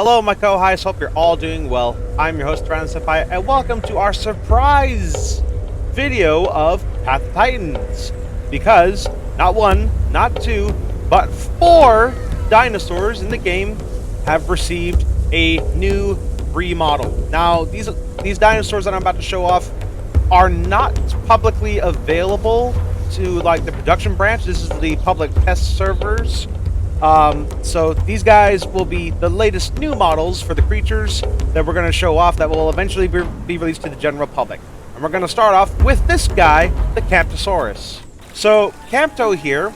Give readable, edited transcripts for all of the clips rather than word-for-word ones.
Hello, my co-hosts. Hope you're all doing well. I'm your host, Tyranno Senpai, and welcome to our surprise video of Path of Titans. Because not one, not two, but 4 dinosaurs in the game have received a new remodel. Now, these dinosaurs that I'm about to show off are not publicly available to like the production branch. This is the public test servers. So these guys will be the latest new models for the creatures that we're going to show off that will eventually be released to the general public. And we're going to start off with this guy, the Camptosaurus. So Campto here,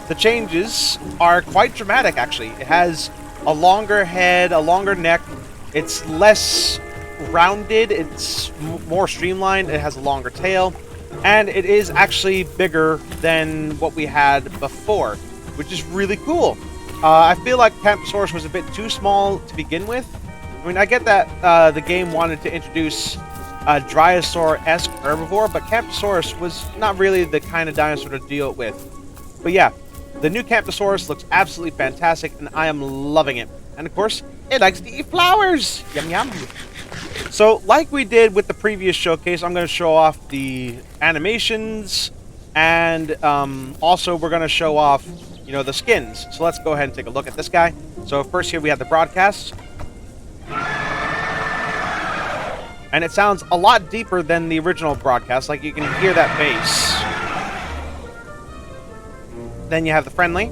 the changes are quite dramatic actually. It has a longer head, a longer neck. It's less rounded, it's more streamlined, it has a longer tail, and it is actually bigger than what we had before, which is really cool. I feel like Camptosaurus was a bit too small to begin with. I mean, I get that the game wanted to introduce a Dryosaur-esque herbivore, but Camptosaurus was not really the kind of dinosaur to deal with. But yeah, the new Camptosaurus looks absolutely fantastic, and I am loving it. And of course, it likes to eat flowers! Yum yum! So, like we did with the previous showcase, I'm going to show off the animations, and also we're going to show off, you know, the skins. So let's go ahead and take a look at this guy. So first here we have the broadcast. And it sounds a lot deeper than the original broadcast, like you can hear that bass. Then you have the friendly,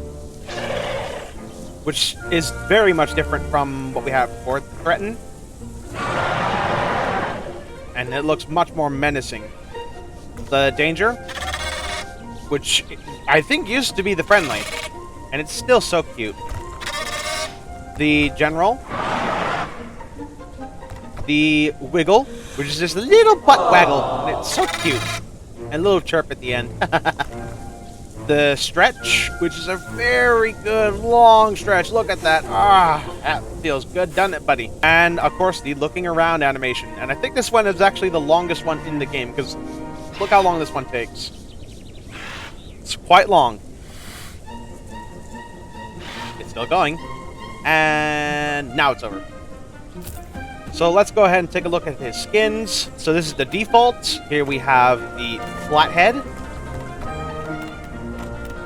which is very much different from what we had before. Threaten. And it looks much more menacing. The danger, which I think used to be the friendly, and it's still so cute. The general. The wiggle, which is just a little butt waggle, and it's so cute. And a little chirp at the end. The stretch, which is a very good long stretch. Look at that. Ah, that feels good, doesn't it, buddy? And of course, the looking around animation. And I think this one is actually the longest one in the game, because look how long this one takes. It's quite long. It's still going. And now it's over. So let's go ahead and take a look at his skins. So this is the default. Here we have the flathead,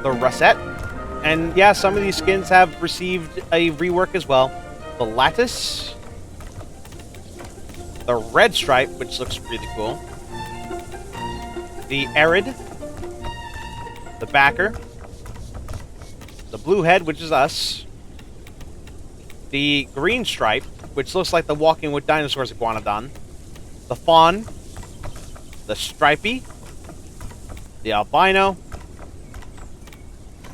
the russet, and yeah, some of these skins have received a rework as well. The lattice, the red stripe, which looks really cool, the arid, the backer, the blue head, which is us, the green stripe, which looks like the Walking with Dinosaurs iguanodon, the fawn, the stripey, the albino,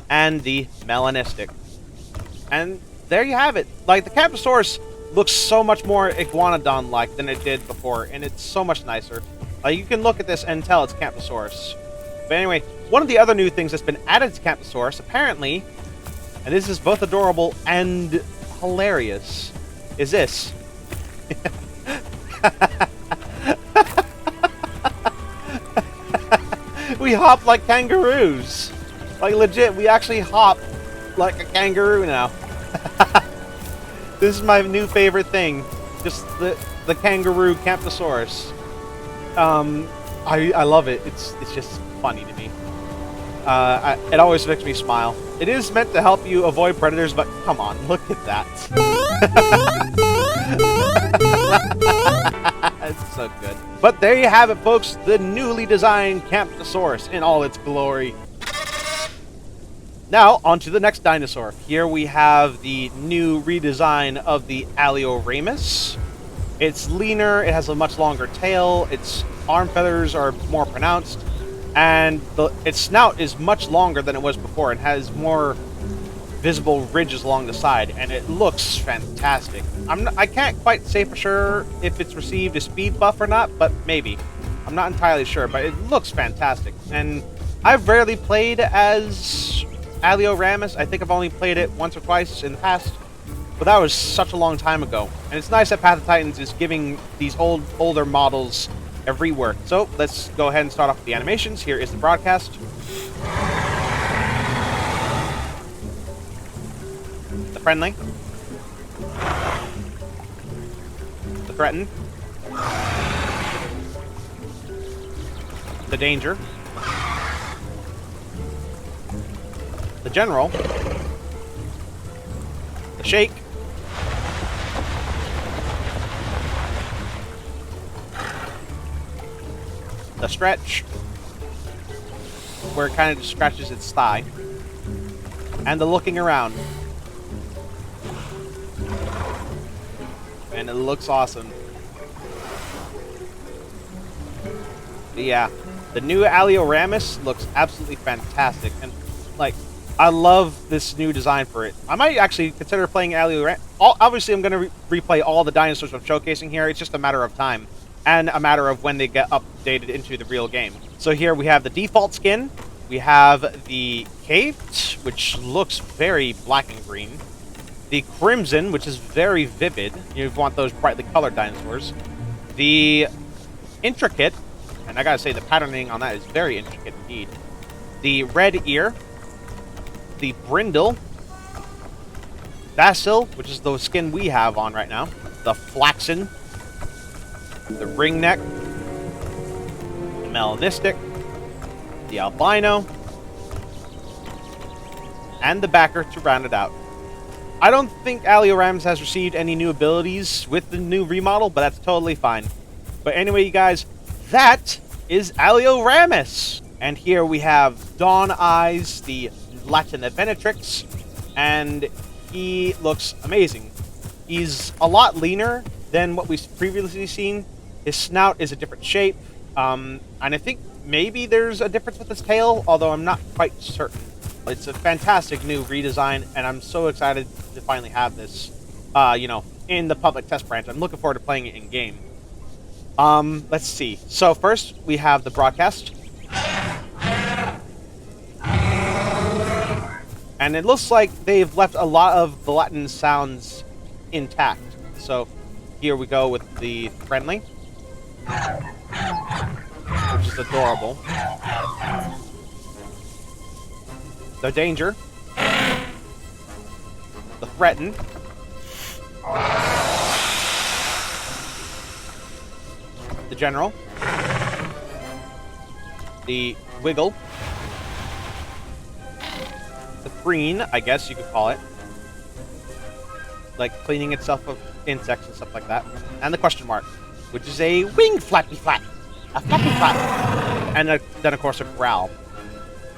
and the melanistic. And there you have it. Like, the Camptosaurus looks so much more iguanodon-like than it did before, and it's so much nicer. You can look at this and tell it's Camptosaurus. But anyway, one of the other new things that's been added to Camptosaurus, apparently, and this is both adorable and hilarious, is this. We hop like kangaroos. Like, legit, we actually hop like a kangaroo now. This is my new favorite thing. Just the kangaroo Camptosaurus. I love it. It's just funny to me. It always makes me smile. It is meant to help you avoid predators, but come on, look at that. It's so good. But there you have it, folks. The newly designed Camptosaurus in all its glory. Now, on to the next dinosaur. Here we have the new redesign of the Alioramus. It's leaner, it has a much longer tail, its arm feathers are more pronounced, and its snout is much longer than it was before and has more visible ridges along the side, and it looks fantastic. I can't quite say for sure if it's received a speed buff or not, but maybe. I'm not entirely sure, but it looks fantastic. And I've rarely played as Alioramus. I think I've only played it once or twice in the past, but that was such a long time ago. And it's nice that Path of Titans is giving these older models a rework. So let's go ahead and start off with the animations. Here is the broadcast. The friendly. threatened. The danger. The general. The shake. The stretch, where it kind of just scratches its thigh. And the looking around. And it looks awesome. But yeah, the new Alioramus looks absolutely fantastic. And, like, I love this new design for it. I might actually consider playing Alioramus. Obviously, I'm going to replay all the dinosaurs I'm showcasing here. It's just a matter of time. And a matter of when they get updated into the real game. So here we have the default skin. We have the Caved, which looks very black and green. The Crimson, which is very vivid. You want those brightly colored dinosaurs. The Intricate, and I gotta say the patterning on that is very intricate indeed. The Red Ear. The Brindle. Basil, which is the skin we have on right now. The Flaxen. The Ringneck, the Melanistic, the Albino, and the Backer to round it out. I don't think Alioramus has received any new abilities with the new remodel, but that's totally fine. But anyway, you guys, that is Alioramus. And here we have Dawn Eyes, the Latina Venatrix, and he looks amazing. He's a lot leaner than what we've previously seen. His snout is a different shape, and I think maybe there's a difference with his tail, although I'm not quite certain. It's a fantastic new redesign, and I'm so excited to finally have this, in the public test branch. I'm looking forward to playing it in-game. Let's see. So first, we have the broadcast. And it looks like they've left a lot of the Latin sounds intact. So here we go with the friendly, which is adorable. The danger. The threaten. The general. The wiggle. The preen, I guess you could call it. Like cleaning itself of insects and stuff like that. And the question mark, which is a wing flappy flap. A flappy flap. And then, of course, a growl.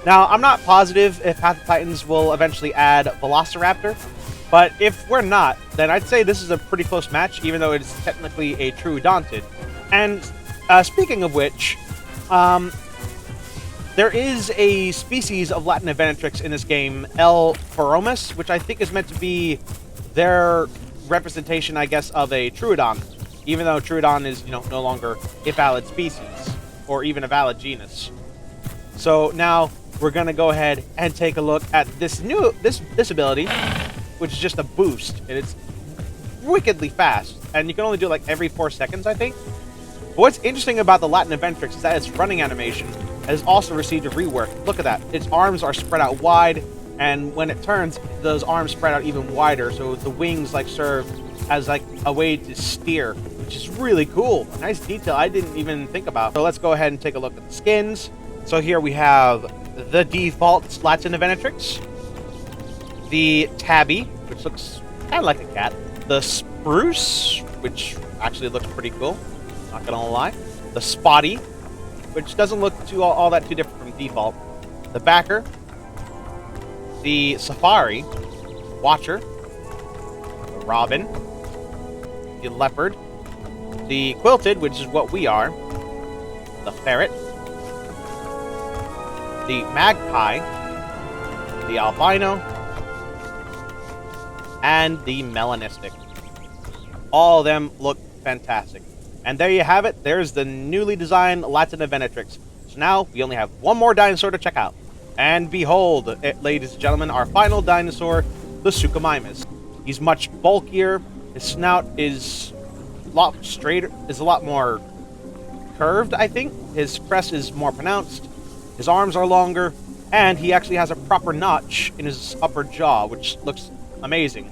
Now, I'm not positive if Path of Titans will eventually add Velociraptor, but if we're not, then I'd say this is a pretty close match, even though it's technically a Troodontid. And speaking of which, there is a species of Latina Venatrix in this game, L. Feromus, which I think is meant to be their representation, I guess, of a Troodon, even though Troodon is, no longer a valid species, or even a valid genus. So now we're going to go ahead and take a look at this ability, which is just a boost, and it's wickedly fast, and you can only do it like every 4 seconds, I think. But what's interesting about the Latina Venatrix is that its running animation has also received a rework. Look at that. Its arms are spread out wide, and when it turns, those arms spread out even wider, so the wings serve as a way to steer, which is really cool. A nice detail I didn't even think about. So let's go ahead and take a look at the skins. So here we have the default Latina Venatrix, the Tabby, which looks kind of like a cat, the Spruce, which actually looks pretty cool, not gonna lie, the Spotty, which doesn't look all that too different from default, the Backer, the Safari, Watcher, the Robin, the Leopard, the Quilted, which is what we are, the Ferret, the Magpie, the Albino, and the Melanistic. All of them look fantastic. And there you have it. There's the newly designed Latina Venatrix. So now we only have one more dinosaur to check out. And behold, ladies and gentlemen, our final dinosaur, the Suchomimus. He's much bulkier. His snout is a lot straighter, is a lot more curved, I think. His crest is more pronounced. His arms are longer, and he actually has a proper notch in his upper jaw, which looks amazing.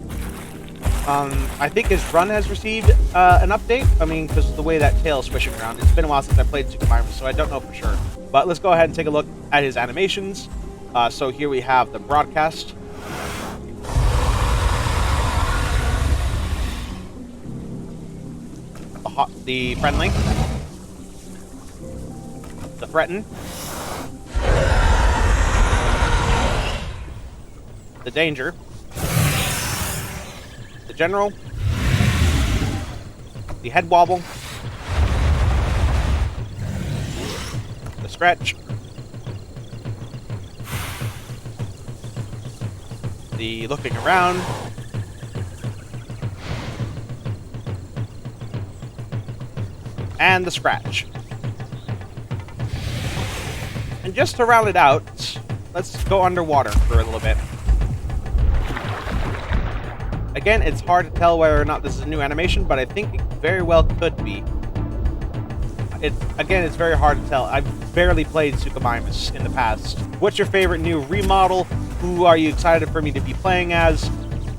I think his run has received an update. I mean, because of the way that tail is swishing around. It's been a while since I played Tsukumaima, so I don't know for sure. But let's go ahead and take a look at his animations. So here we have the broadcast. The friendly. The threaten. The danger. The general. The head wobble. The stretch. The looking around. And the scratch. And just to round it out, let's go underwater for a little bit. Again, it's hard to tell whether or not this is a new animation, but I think it very well could be. It's very hard to tell. I've barely played Tsukumaima in the past. What's your favorite new remodel? Who are you excited for me to be playing as?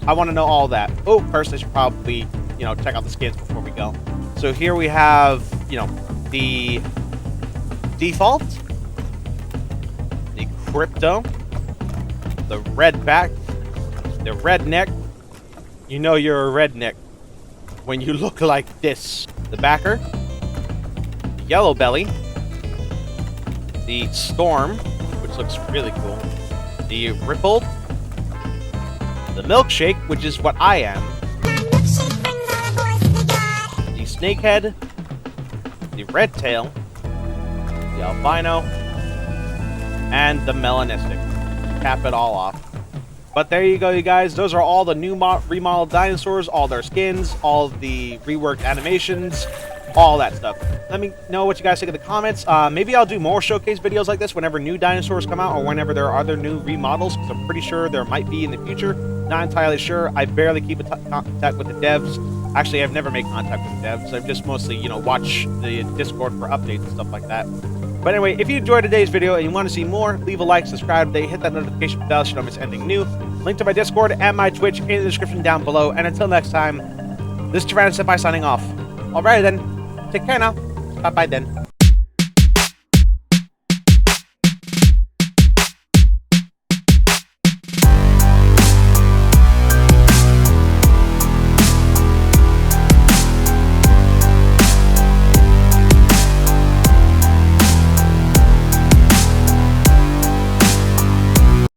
I want to know all that. Oh, first I should probably, check out the skins before we go. So here we have, the default, the crypto, the red back, the redneck. You know you're a redneck when you look like this. The backer, the yellow belly, the storm, which looks really cool, the rippled, the milkshake, which is what I am, the snakehead, the red tail, the albino, and the melanistic. Cap it all off. But there you go, you guys. Those are all the new remodeled dinosaurs, all their skins, all the reworked animations, all that stuff. Let me know what you guys think in the comments. Maybe I'll do more showcase videos like this whenever new dinosaurs come out or whenever there are other new remodels, because I'm pretty sure there might be in the future. Not entirely sure. I barely keep in contact with the devs. Actually, I've never made contact with the devs. I've just mostly, watch the Discord for updates and stuff like that. But anyway, if you enjoyed today's video and you want to see more, leave a like, subscribe today, hit that notification bell so you don't miss anything new. Link to my Discord and my Twitch in the description down below. And until next time, this is Tyrannosenpai signing off. Alright then, take care now. Bye-bye then.